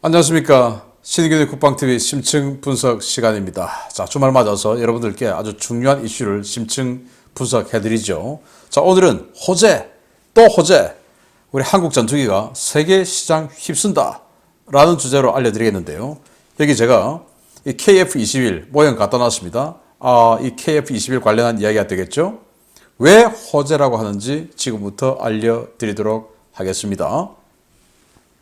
안녕하십니까. 신의균의 국방TV 심층 분석 시간입니다. 자, 주말 맞아서 여러분들께 아주 중요한 이슈를 심층 분석해드리죠. 자, 오늘은 또 호재, 우리 한국 전투기가 세계 시장 휩쓴다 라는 주제로 알려드리겠는데요. 여기 제가 이 KF-21 모형 갖다 놨습니다. 이 KF-21 관련한 이야기가 되겠죠. 왜 호재라고 하는지 지금부터 알려드리도록 하겠습니다.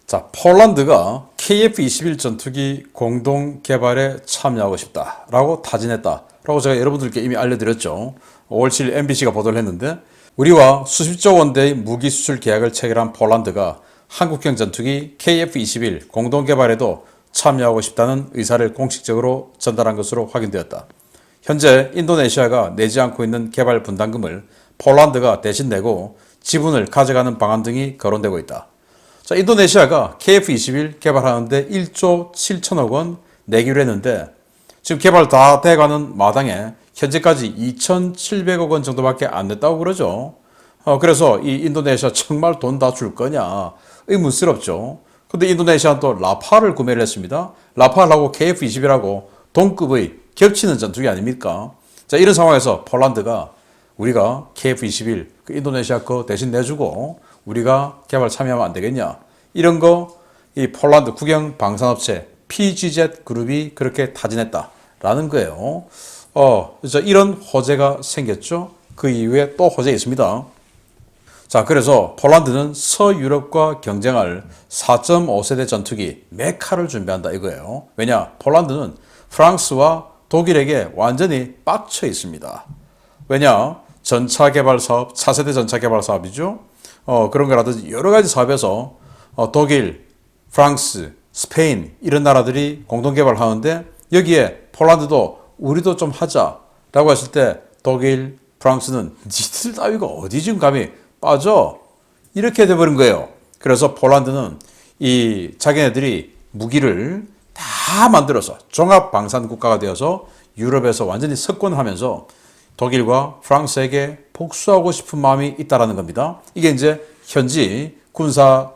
자, 폴란드가 KF-21 전투기 공동 개발에 참여하고 싶다라고 타진했다라고 제가 여러분들께 이미 알려드렸죠. 5월 7일 MBC가 보도를 했는데, 우리와 수십조 원대의 무기 수출 계약을 체결한 폴란드가 한국형 전투기 KF-21 공동 개발에도 참여하고 싶다는 의사를 공식적으로 전달한 것으로 확인되었다. 현재 인도네시아가 내지 않고 있는 개발 분담금을 폴란드가 대신 내고 지분을 가져가는 방안 등이 거론되고 있다. 자, 인도네시아가 KF-21 개발하는데 1조 7천억 원 내기로 했는데, 지금 개발 다 돼가는 마당에 현재까지 2,700억 원 정도밖에 안 냈다고 그러죠. 그래서 이 인도네시아 정말 돈 다 줄 거냐 의문스럽죠. 근데 인도네시아는 또 라팔을 구매를 했습니다. 라팔하고 KF-21하고 동급의 겹치는 전투기 아닙니까? 자, 이런 상황에서 폴란드가 우리가 KF-21 인도네시아 거 대신 내주고 우리가 개발 참여하면 안 되겠냐, 이런 거 이 폴란드 국영 방산업체 PGZ 그룹이 그렇게 타진했다라는 거예요. 그래서 이런 호재가 생겼죠. 그 이후에 또 호재 있습니다. 자, 그래서 폴란드는 서유럽과 경쟁할 4.5세대 전투기 메카를 준비한다 이거예요. 왜냐? 폴란드는 프랑스와 독일에게 완전히 빡쳐 있습니다. 왜냐? 전차 개발 사업, 차세대 전차 개발 사업이죠. 그런 거라든지 여러 가지 사업에서 독일, 프랑스, 스페인 이런 나라들이 공동 개발하는데, 여기에 폴란드도 우리도 좀 하자라고 했을 때 독일, 프랑스는 니들 따위가 어디 지금 감히 빠져? 이렇게 돼버린 거예요. 그래서 폴란드는 이 자기네들이 무기를 다 만들어서 종합 방산 국가가 되어서 유럽에서 완전히 석권하면서 독일과 프랑스에게 복수하고 싶은 마음이 있다라는 겁니다. 이게 이제 현지 군사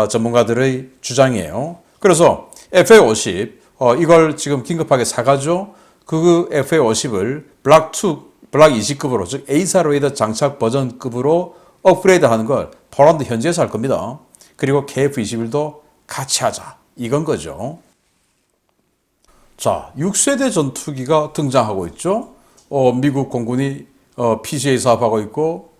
전문가들의 주장이에요. 그래서 FA-50 이걸 지금 긴급하게 사가죠. 그 FA-50을 블락 20급으로, 즉 에이사로이드 장착 버전급으로 업그레이드하는 걸 폴란드 현지에서 할 겁니다. 그리고 KF-21도 같이 하자, 이건 거죠. 자, 6세대 전투기가 등장하고 있죠. 미국 공군이 PCA 사업하고 있고,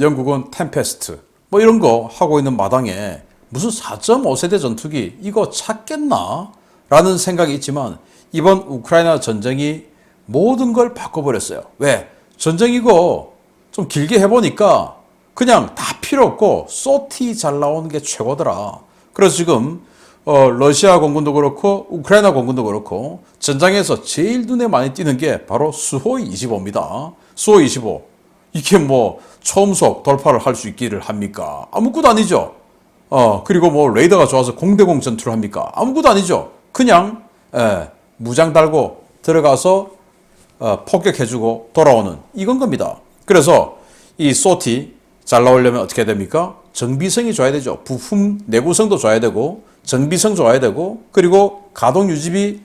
영국은 템페스트 이런 거 하고 있는 마당에 무슨 4.5세대 전투기 이거 찾겠나? 라는 생각이 있지만, 이번 우크라이나 전쟁이 모든 걸 바꿔버렸어요. 왜? 전쟁 이거 좀 길게 해보니까 그냥 다 필요 없고 쏘티 잘 나오는 게 최고더라. 그래서 지금 러시아 공군도 그렇고 우크라이나 공군도 그렇고 전장에서 제일 눈에 많이 띄는 게 바로 수호이 25입니다. 수호이 25. 이게 초음속 돌파를 할 수 있기를 합니까? 아무것도 아니죠. 그리고 레이더가 좋아서 공대공 전투를 합니까? 아무것도 아니죠. 그냥 무장 달고 들어가서 폭격해주고 돌아오는, 이건 겁니다. 그래서 이 쏘티 잘 나오려면 어떻게 해야 됩니까? 정비성이 좋아야 되죠. 부품 내구성도 좋아야 되고 정비성 좋아야 되고, 그리고 가동 유지비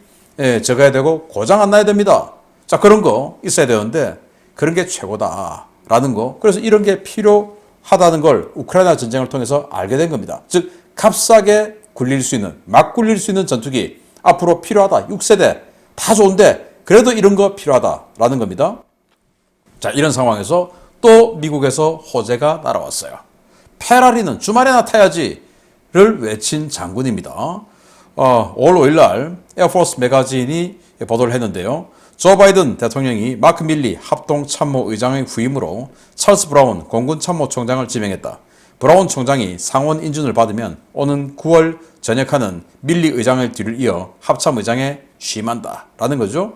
적어야 되고 고장 안 나야 됩니다. 자, 그런 거 있어야 되는데 그런 게 최고다라는 거. 그래서 이런 게 필요하다는 걸 우크라이나 전쟁을 통해서 알게 된 겁니다. 즉 값싸게 굴릴 수 있는, 막 굴릴 수 있는 전투기 앞으로 필요하다. 6세대 다 좋은데 그래도 이런 거 필요하다라는 겁니다. 자, 이런 상황에서 또 미국에서 호재가 날아왔어요. 페라리는 주말에나 타야지를 외친 장군입니다. 5월 5일 날 에어포스 매거진이 보도를 했는데요. 조 바이든 대통령이 마크 밀리 합동참모의장의 후임으로 찰스 브라운 공군참모총장을 지명했다. 브라운 총장이 상원 인준을 받으면 오는 9월 전역하는 밀리 의장의 뒤를 이어 합참의장에 취임한다 라는 거죠.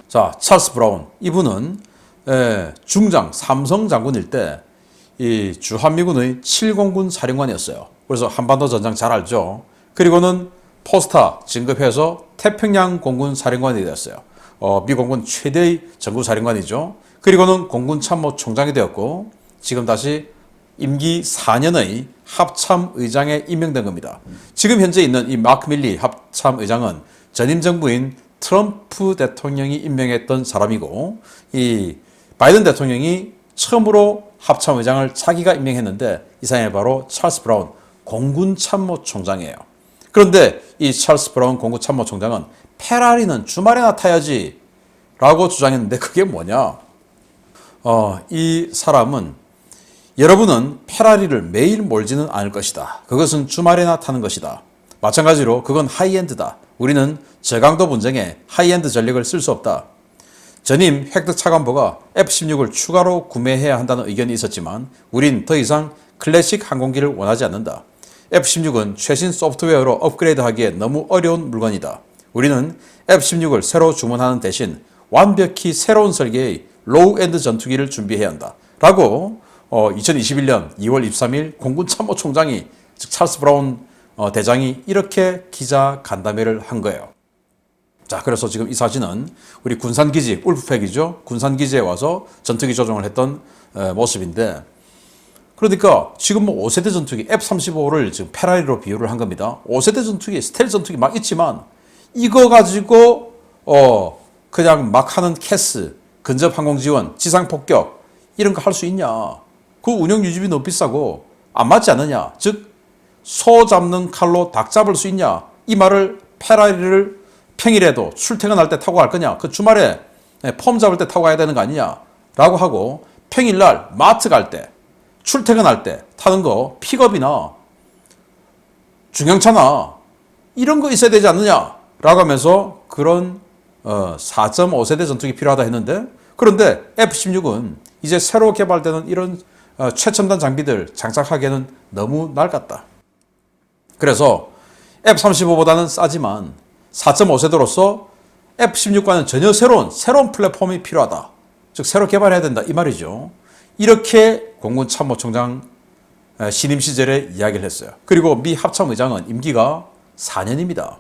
자, 찰스 브라운, 이분은 중장 삼성 장군일 때 이 주한미군의 7공군 사령관이었어요. 그래서 한반도 전장 잘 알죠. 그리고는 포스타 진급해서 태평양 공군 사령관이 되었어요. 미공군 최대의 전구 사령관이죠. 그리고는 공군 참모총장이 되었고, 지금 다시 임기 4년의 합참의장에 임명된 겁니다. 지금 현재 있는 이 마크 밀리 합참의장은 전임 정부인 트럼프 대통령이 임명했던 사람이고, 이 바이든 대통령이 처음으로 합참의장을 자기가 임명했는데 이 사람이 바로 찰스 브라운 공군참모총장이에요. 그런데 이 찰스 브라운 공군참모총장은 페라리는 주말에나 타야지 라고 주장했는데 그게 뭐냐? 이 사람은 여러분은 페라리를 매일 몰지는 않을 것이다. 그것은 주말에나 타는 것이다. 마찬가지로 그건 하이엔드다. 우리는 저강도 분쟁에 하이엔드 전력을 쓸 수 없다. 전임 획득 차관보가 F-16을 추가로 구매해야 한다는 의견이 있었지만 우린 더 이상 클래식 항공기를 원하지 않는다. F-16은 최신 소프트웨어로 업그레이드하기에 너무 어려운 물건이다. 우리는 F-16을 새로 주문하는 대신 완벽히 새로운 설계의 로우엔드 전투기를 준비해야 한다. 라고 2021년 2월 23일 공군참모총장이, 즉 찰스 브라운 대장이 이렇게 기자 간담회를 한 거예요. 자, 그래서 지금 이 사진은 우리 군산기지, 울프팩이죠. 군산기지에 와서 전투기 조종을 했던 모습인데, 그러니까 지금 뭐 5세대 전투기 F-35를 지금 페라리로 비유를 한 겁니다. 5세대 전투기, 스텔스 전투기 막 있지만 이거 가지고 그냥 막 하는 캐스, 근접 항공 지원, 지상 폭격 이런 거 할 수 있냐? 그 운영 유지비 너무 비싸고 안 맞지 않느냐? 즉 소 잡는 칼로 닭 잡을 수 있냐? 이 말을 페라리를 평일에도 출퇴근할 때 타고 갈 거냐? 그 주말에 폼 잡을 때 타고 가야 되는 거 아니냐? 라고 하고 평일날 마트 갈 때, 출퇴근할 때 타는 거 픽업이나 중형차나 이런 거 있어야 되지 않느냐? 라고 하면서 그런 4.5세대 전투기 필요하다 했는데, 그런데 F-16은 이제 새로 개발되는 이런 최첨단 장비들 장착하기에는 너무 낡았다. 그래서 F-35보다는 싸지만 4.5세대로서 F-16과는 전혀 새로운 플랫폼이 필요하다. 즉 새로 개발해야 된다 이 말이죠. 이렇게 공군참모총장 신임 시절에 이야기를 했어요. 그리고 미 합참의장은 임기가 4년입니다.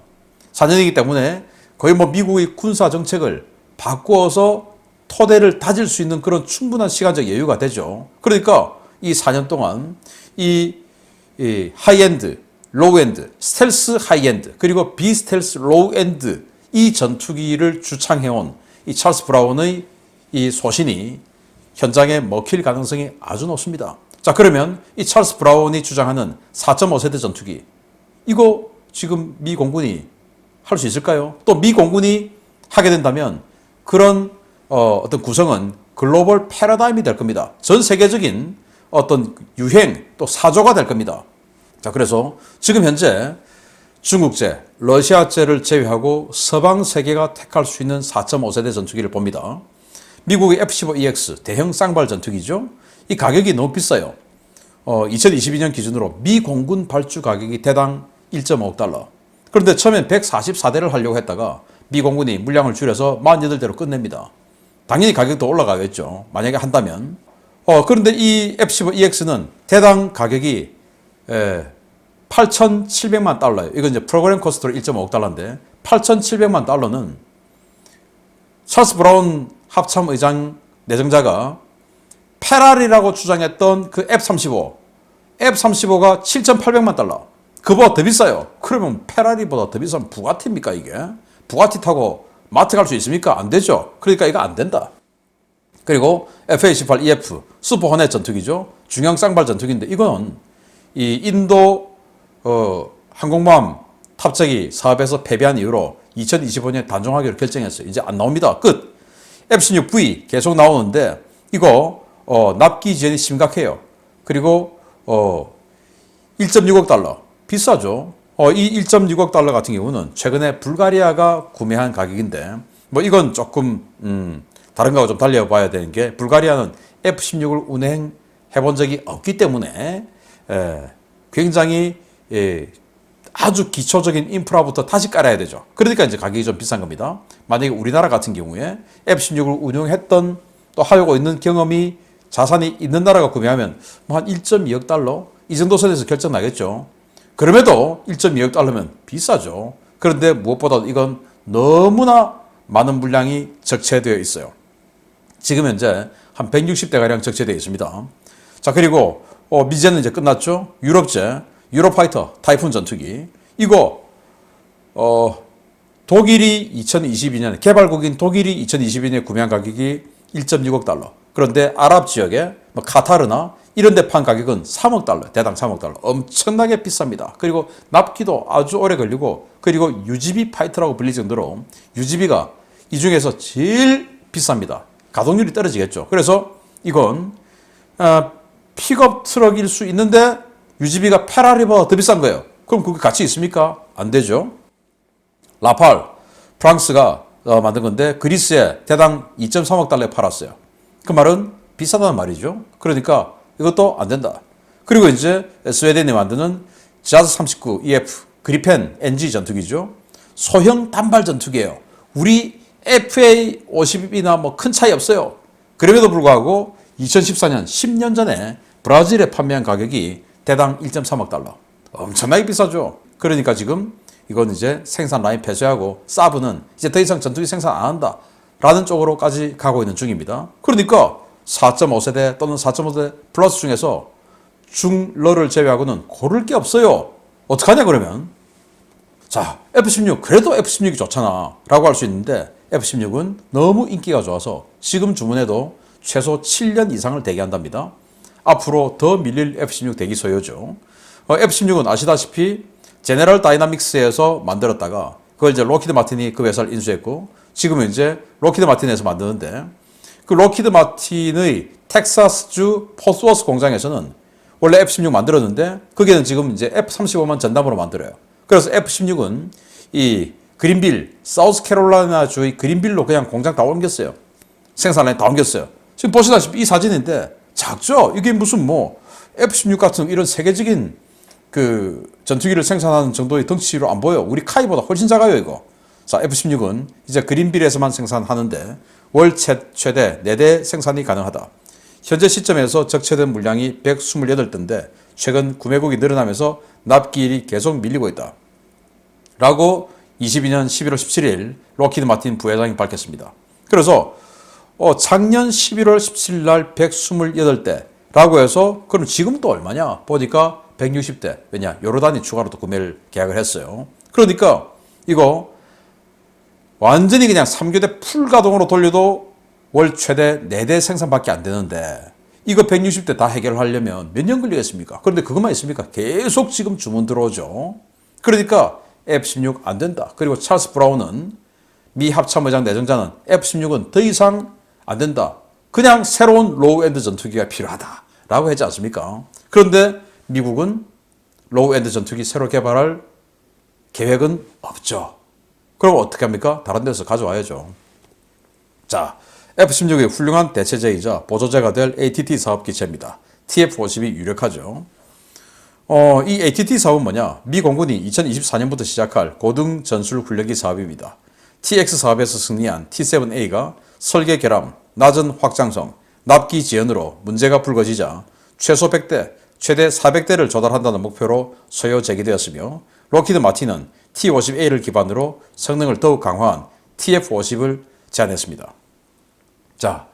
4년이기 때문에 거의 뭐 미국의 군사 정책을 바꾸어서 토대를 다질 수 있는 그런 충분한 시간적 여유가 되죠. 그러니까 이 4년 동안 이 하이엔드, 로우엔드, 스텔스 하이엔드, 그리고 비스텔스 로우엔드 이 전투기를 주창해온 이 찰스 브라운의 이 소신이 현장에 먹힐 가능성이 아주 높습니다. 자, 그러면 이 찰스 브라운이 주장하는 4.5세대 전투기, 이거 지금 미 공군이 할 수 있을까요? 또 미 공군이 하게 된다면 그런 어떤 구성은 글로벌 패러다임이 될 겁니다. 전 세계적인 어떤 유행 또 사조가 될 겁니다. 자, 그래서 지금 현재 중국제, 러시아제를 제외하고 서방 세계가 택할 수 있는 4.5세대 전투기를 봅니다. 미국의 F-15EX 대형 쌍발 전투기죠. 이 가격이 너무 비싸요. 2022년 기준으로 미 공군 발주 가격이 대당 1.5억 달러. 그런데 처음엔 144대를 하려고 했다가 미 공군이 물량을 줄여서 48대로 끝냅니다. 당연히 가격도 올라가겠죠. 만약에 한다면. 그런데 이 F-15EX는 대당 가격이 8,700만 달러예요. 이건 이제 프로그램 코스트로 1.5억 달러인데 8,700만 달러는 찰스 브라운 합참의장 내정자가 페라리라고 주장했던 그 F-35가 7,800만 달러. 그보다 더 비싸요. 그러면 페라리보다 더 비싸면 부가티입니까 이게? 부가티 타고 마트 갈 수 있습니까? 안 되죠. 그러니까 이거 안 된다. 그리고 F-18EF 슈퍼 호넷 전투기죠. 중형 쌍발 전투기인데 이거는 이 인도 항공모함 탑재기 사업에서 패배한 이후로 2025년에 단종하기로 결정했어요. 이제 안 나옵니다. 끝. F-16V 계속 나오는데 이거 납기 지연이 심각해요. 그리고 1.6억 달러 비싸죠. 이 1.6억 달러 같은 경우는 최근에 불가리아가 구매한 가격인데 뭐 이건 조금 다른 거하고 좀 달려봐야 되는 게, 불가리아는 F-16을 운행해 본 적이 없기 때문에 굉장히 아주 기초적인 인프라부터 다시 깔아야 되죠. 그러니까 이제 가격이 좀 비싼 겁니다. 만약에 우리나라 같은 경우에 F-16을 운용했던 또 하고 있는 경험이 자산이 있는 나라가 구매하면 뭐 한 1.2억 달러 이 정도 선에서 결정 나겠죠. 그럼에도 1.2억 달러면 비싸죠. 그런데 무엇보다 이건 너무나 많은 물량이 적체되어 있어요. 지금 현재 한 160대가량 적체되어 있습니다. 자, 그리고 미제는 이제 끝났죠. 유럽제, 유로파이터 타이푼 전투기. 이거 독일이 2022년 개발국인 독일이 2022년에 구매한 가격이 1.6억 달러. 그런데 아랍 지역에 뭐 카타르나 이런 데 판 가격은 3억 달러, 대당 3억 달러. 엄청나게 비쌉니다. 그리고 납기도 아주 오래 걸리고, 그리고 UGV 파이터라고 불릴 정도로 UGV가 이 중에서 제일 비쌉니다. 가동률이 떨어지겠죠. 그래서 이건 픽업 트럭일 수 있는데 UGV가 페라리보다 더 비싼 거예요. 그럼 그게 가치 있습니까? 안 되죠. 라팔, 프랑스가 만든 건데 그리스에 대당 2.3억 달러에 팔았어요. 그 말은 비싸다는 말이죠. 그러니까 이것도 안 된다. 그리고 이제 스웨덴이 만드는 자즈 39 EF 그리펜 NG 전투기죠. 소형 단발 전투기예요. 우리 FA-50이나 뭐 큰 차이 없어요. 그럼에도 불구하고 2014년 10년 전에 브라질에 판매한 가격이 대당 1.3억 달러. 엄청나게 비싸죠. 그러니까 지금 이건 이제 생산 라인 폐쇄하고 사브는 이제 더 이상 전투기 생산 안 한다 라는 쪽으로까지 가고 있는 중입니다. 그러니까 4.5세대 또는 4.5세대 플러스 중에서 중러를 제외하고는 고를 게 없어요. 어떡하냐 그러면? 자, F-16 그래도 F-16이 좋잖아 라고 할 수 있는데 F-16은 너무 인기가 좋아서 지금 주문해도 최소 7년 이상을 대기한답니다. 앞으로 더 밀릴 F-16 대기 소요죠. F-16은 아시다시피 제네럴 다이나믹스에서 만들었다가 그걸 이제 로키드 마틴이 그 회사를 인수했고 지금은 이제 로키드 마틴에서 만드는데 그 로키드 마틴의 텍사스주 포스워스 공장에서는 원래 F-16 만들었는데 거기는 지금 이제 F-35만 전담으로 만들어요. 그래서 F-16은 이 그린빌, 사우스캐롤라이나주의 그린빌로 그냥 공장 다 옮겼어요. 생산라인 다 옮겼어요. 지금 보시다시피 이 사진인데 작죠? 이게 무슨 뭐 F-16 같은 이런 세계적인 그 전투기를 생산하는 정도의 덩치로 안 보여. 우리 카이보다 훨씬 작아요, 이거. 자, F-16은 이제 그린빌에서만 생산하는데 월 최대 4대 생산이 가능하다. 현재 시점에서 적체된 물량이 128대인데 최근 구매국이 늘어나면서 납기일이 계속 밀리고 있다. 라고 22년 11월 17일 로키드 마틴 부회장이 밝혔습니다. 그래서 작년 11월 17일 날 128대 라고 해서 그럼 지금 또 얼마냐? 보니까 160대. 왜냐? 요르단이 추가로 또 구매를 계약을 했어요. 그러니까 이거 완전히 그냥 3교대 풀 가동으로 돌려도 월 최대 4대 생산밖에 안 되는데 이거 160대 다 해결하려면 몇 년 걸리겠습니까? 그런데 그것만 있습니까? 계속 지금 주문 들어오죠. 그러니까 F-16 안 된다. 그리고 찰스 브라운은 미 합참의장 내정자는 F-16은 더 이상 안 된다. 그냥 새로운 로우엔드 전투기가 필요하다라고 했지 않습니까? 그런데 미국은 로우엔드 전투기 새로 개발할 계획은 없죠. 그럼 어떻게 합니까? 다른 데서 가져와야죠. 자, F-16의 훌륭한 대체제이자 보조제가 될 ATT 사업 기체입니다. TF-50이 유력하죠. 이 ATT 사업은 뭐냐? 미 공군이 2024년부터 시작할 고등 전술 훈련기 사업입니다. TX 사업에서 승리한 T-7A가 설계 결함, 낮은 확장성, 납기 지연으로 문제가 불거지자 최소 100대, 최대 400대를 조달한다는 목표로 소요 제기되었으며 로키드 마틴은 T-50A를 기반으로 성능을 더욱 강화한 TF-50을 제안했습니다. 자,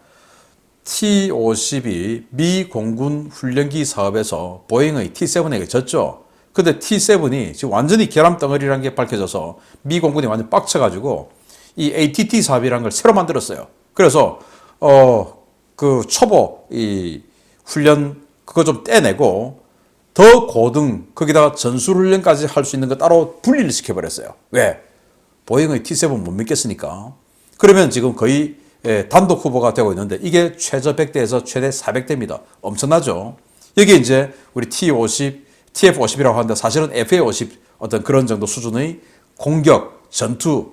T-50이 미 공군 훈련기 사업에서 보잉의 T-7에게 졌죠. 근데 T-7이 지금 완전히 계란덩어리라는 게 밝혀져서 미 공군이 완전 빡쳐가지고 이 ATT 사업이라는 걸 새로 만들었어요. 그래서 그 초보 이 훈련 그거 좀 떼내고 더 고등 거기다가 전술훈련까지 할 수 있는 거 따로 분리를 시켜버렸어요. 왜? 보잉의 T-7 못 믿겠으니까. 그러면 지금 거의 단독 후보가 되고 있는데 이게 최저 100대에서 최대 400대입니다. 엄청나죠? 여기 이제 우리 T-50, TF-50이라고 하는데 사실은 FA-50 어떤 그런 정도 수준의 공격, 전투,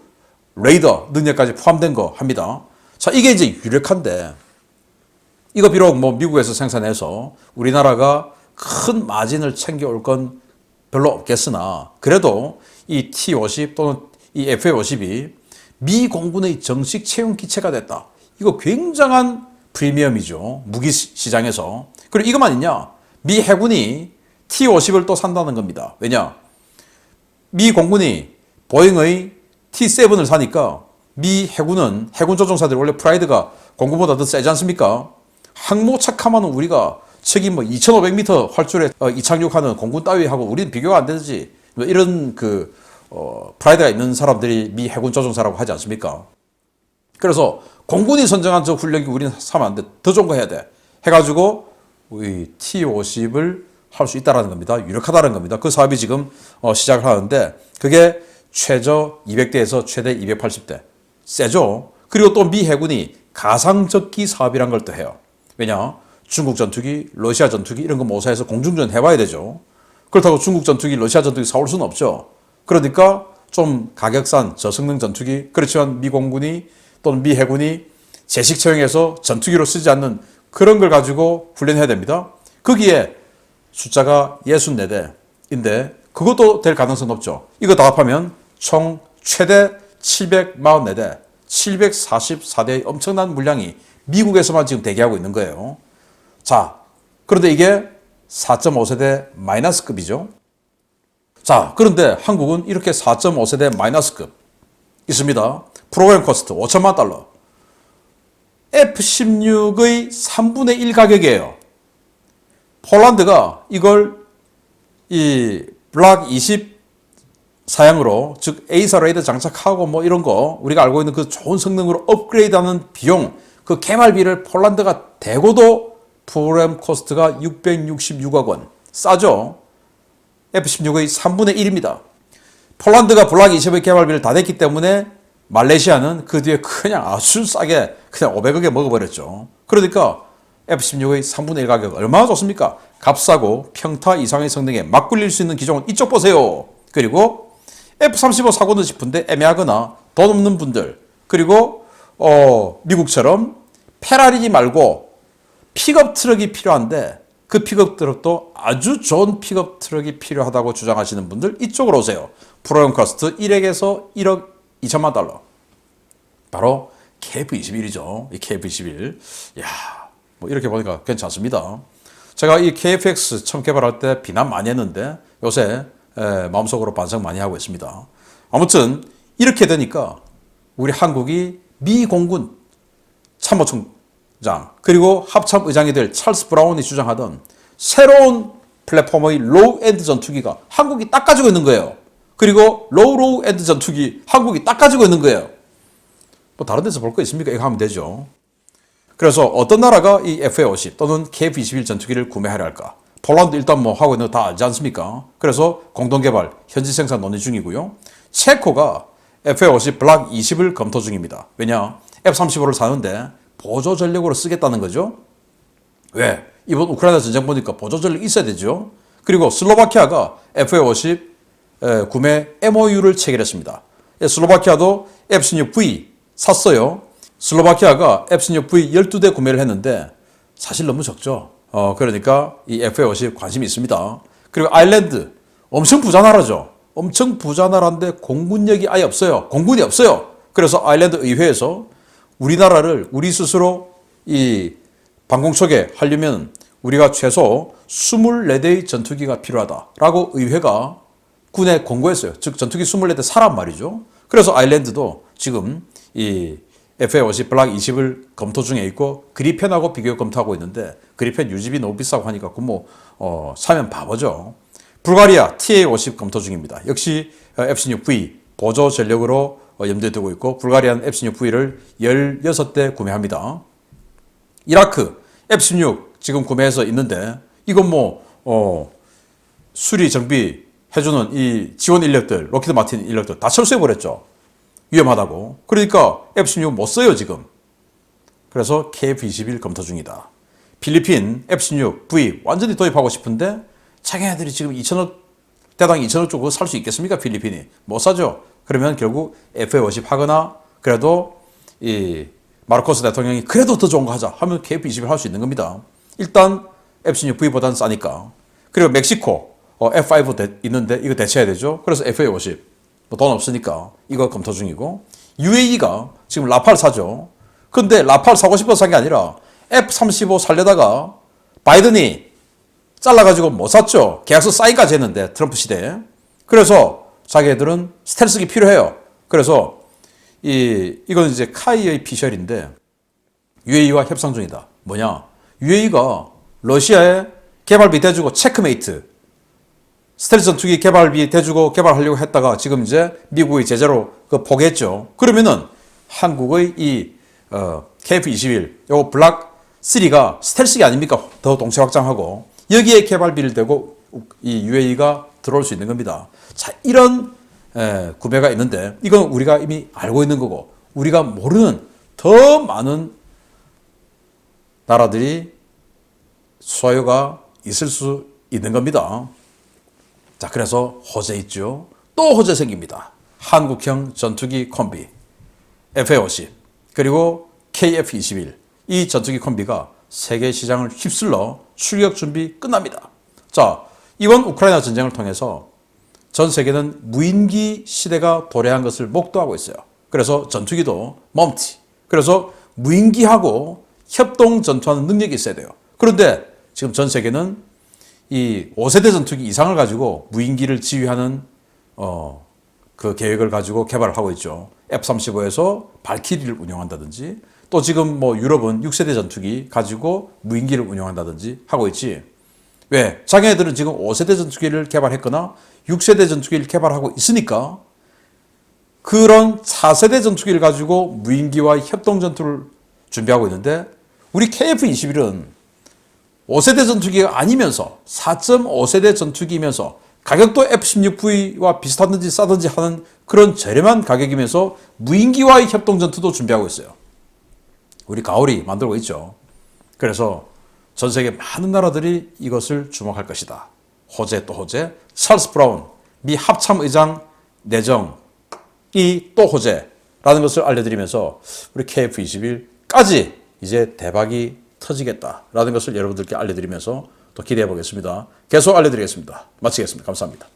레이더 능력까지 포함된 거 합니다. 자, 이게 이제 유력한데 이거 비록 뭐 미국에서 생산해서 우리나라가 큰 마진을 챙겨올 건 별로 없겠으나 그래도 이 T-50 또는 이 FA-50이 미 공군의 정식 채용 기체가 됐다. 이거 굉장한 프리미엄이죠. 무기 시장에서. 그리고 이것만 있냐? 미 해군이 T-50을 또 산다는 겁니다. 왜냐? 미 공군이 보잉의 T-7을 사니까 미 해군은 해군 조종사들이 원래 프라이드가 공군보다 더 세지 않습니까? 항모 착함하는 우리가 책이 뭐 2,500m 활주로에 이착륙하는 공군 따위하고 우리는 비교가 안 되지. 뭐 이런 프라이드가 있는 사람들이 미 해군 조종사라고 하지 않습니까? 그래서 공군이 선정한 저 훈련기 우리는 사면 안 돼. 더 좋은 거 해야 돼. 해가지고 우리 T-50을 할 수 있다라는 겁니다. 유력하다는 겁니다. 그 사업이 지금 시작을 하는데 그게 최저 200대에서 최대 280대. 세죠? 그리고 또 미 해군이 가상적기 사업이란 걸 또 해요. 왜냐? 중국 전투기, 러시아 전투기 이런 거 모사해서 공중전 해봐야 되죠. 그렇다고 중국 전투기, 러시아 전투기 사올 수는 없죠. 그러니까 좀 가격싼 저성능 전투기, 그렇지만 미 공군이 또는 미 해군이 제식 처형해서 전투기로 쓰지 않는 그런 걸 가지고 훈련해야 됩니다. 거기에 숫자가 64대인데 그것도 될 가능성은 높죠. 이거 다 합하면 총 최대 744대, 744대의 엄청난 물량이 미국에서만 지금 대기하고 있는 거예요. 자, 그런데 이게 4.5세대 마이너스급이죠. 자, 그런데 한국은 이렇게 4.5세대 마이너스급 있습니다. 프로그램 코스트 5천만 달러. F-16의 3분의 1 가격이에요. 폴란드가 이걸 이 블락 20 사양으로, 즉 에이사 레이더 장착하고 뭐 이런 거 우리가 알고 있는 그 좋은 성능으로 업그레이드하는 비용, 그 개발비를 폴란드가 대고도 프로그램 코스트가 666억 원. 싸죠? F-16의 3분의 1입니다. 폴란드가 블락 20의 개발비를 다 냈기 때문에 말레이시아는 그 뒤에 그냥 아주 싸게 그냥 500억에 먹어버렸죠. 그러니까 F-16의 3분의 1 가격 얼마나 좋습니까? 값싸고 평타 이상의 성능에 막 굴릴 수 있는 기종은 이쪽 보세요. 그리고 F-35 사고는 싶은데 애매하거나 돈 없는 분들, 그리고 미국처럼 페라리 말고 픽업 트럭이 필요한데 그 픽업 트럭도 아주 좋은 픽업 트럭이 필요하다고 주장하시는 분들 이쪽으로 오세요. 프로그램 코스트 1억에서 1억 2천만 달러. 바로 KF-21이죠. 이 KF-21. 야, 뭐 이렇게 보니까 괜찮습니다. 제가 이 KF-X 처음 개발할 때 비난 많이 했는데 요새 마음속으로 반성 많이 하고 있습니다. 아무튼 이렇게 되니까 우리 한국이 미 공군 참모총장 그리고 합참의장이 될 찰스 브라운이 주장하던 새로운 플랫폼의 로우 엔드 전투기가 한국이 딱 가지고 있는 거예요. 그리고 로우 엔드 전투기 한국이 딱 가지고 있는 거예요. 뭐 다른 데서 볼 거 있습니까? 이거 하면 되죠. 그래서 어떤 나라가 이 FA-50 또는 KF-21 전투기를 구매하려 할까? 폴란드 일단 뭐 하고 있는 거 다 알지 않습니까? 그래서 공동개발, 현지 생산 논의 중이고요. 체코가 FA-50 블락 20을 검토 중입니다. 왜냐? F-35를 사는데 보조 전력으로 쓰겠다는 거죠. 왜? 이번 우크라이나 전쟁 보니까 보조 전력 있어야 되죠. 그리고 슬로바키아가 FA-50 구매 MOU를 체결했습니다. 슬로바키아도 F-16V 샀어요. 슬로바키아가 F-16V 12대 구매를 했는데 사실 너무 적죠. 그러니까 이 FA-50 관심이 있습니다. 그리고 아일랜드 엄청 부자 나라죠. 엄청 부자 나라인데 공군력이 아예 없어요. 공군이 없어요. 그래서 아일랜드 의회에서 우리나라를 우리 스스로 이 방공초계 하려면 우리가 최소 24대의 전투기가 필요하다라고 의회가 군에 권고했어요. 즉 전투기 24대 사란 말이죠. 그래서 아일랜드도 지금 이 FA-50 블락 20을 검토 중에 있고 그리펜하고 비교 검토하고 있는데 그리펜 유지비 너무 비싸고 하니까 사면 바보죠. 불가리아 TA-50 검토 중입니다. 역시 F-16V 보조 전력으로 염두에 두고 있고 불가리아는 F-16V를 16대 구매합니다. 이라크 F-16 지금 구매해서 있는데 이건 수리 정비 해주는 이 지원 인력들, 로키드 마틴 인력들 다 철수해버렸죠. 위험하다고. 그러니까 F-16 못 써요, 지금. 그래서 KF-21 검토 중이다. 필리핀 F-16V 완전히 도입하고 싶은데 자기네들이 지금 2천억, 대당 2천억 주고 살 수 있겠습니까, 필리핀이? 못 사죠. 그러면 결국 FA-50 하거나 그래도 이 마르코스 대통령이 그래도 더 좋은 거 하자 하면 KF-21 할 수 있는 겁니다. 일단 F-16V보다는 싸니까. 그리고 멕시코 F5 있는데 이거 대체해야 되죠. 그래서 FA-50 돈 없으니까 이거 검토 중이고 UAE가 지금 라팔 사죠. 근데 라팔 사고 싶어서 산 게 아니라 F-35 살려다가 바이든이 잘라가지고 못 샀죠. 계약서 사인까지 했는데 트럼프 시대에. 그래서 자기들은 스텔스기 필요해요. 그래서 이건 이제 카이의 피셜인데 UAE와 협상 중이다. 뭐냐? UAE가 러시아에 개발비 대주고 체크메이트, 스텔스 전투기 개발비 대주고 개발하려고 했다가 지금 이제 미국의 제재로 그 포기했죠. 그러면은 한국의 이 KF-21, 요거 블락 3가 스텔스기 아닙니까? 더 동체 확장하고 여기에 개발비를 대고 이 UAE가 들어올 수 있는 겁니다. 자, 이런 구매가 있는데 이건 우리가 이미 알고 있는 거고 우리가 모르는 더 많은 나라들이 수요가 있을 수 있는 겁니다. 자, 그래서 호재 있죠. 또 호재 생깁니다. 한국형 전투기 콤비 FA-50 그리고 KF-21 이 전투기 콤비가 세계 시장을 휩쓸러 출격 준비 끝납니다. 자, 이번 우크라이나 전쟁을 통해서 전 세계는 무인기 시대가 도래한 것을 목도하고 있어요. 그래서 전투기도 멈티. 그래서 무인기하고 협동 전투하는 능력이 있어야 돼요. 그런데 지금 전 세계는 이 5세대 전투기 이상을 가지고 무인기를 지휘하는 그 계획을 가지고 개발을 하고 있죠. F-35에서 발키리를 운영한다든지 또 지금 뭐 유럽은 6세대 전투기 가지고 무인기를 운영한다든지 하고 있지. 왜? 자기네들은 지금 5세대 전투기를 개발했거나 6세대 전투기를 개발하고 있으니까 그런 4세대 전투기를 가지고 무인기와 협동 전투를 준비하고 있는데 우리 KF-21은 5세대 전투기가 아니면서 4.5세대 전투기이면서 가격도 F-16V와 비슷하든지 싸든지 하는 그런 저렴한 가격이면서 무인기와의 협동 전투도 준비하고 있어요. 우리 가오리 만들고 있죠. 그래서 전 세계 많은 나라들이 이것을 주목할 것이다. 호재 또 호재. 찰스 브라운 미 합참의장 내정이 또 호재라는 것을 알려드리면서 우리 KF-21까지 이제 대박이 터지겠다라는 것을 여러분들께 알려드리면서 또 기대해 보겠습니다. 계속 알려드리겠습니다. 마치겠습니다. 감사합니다.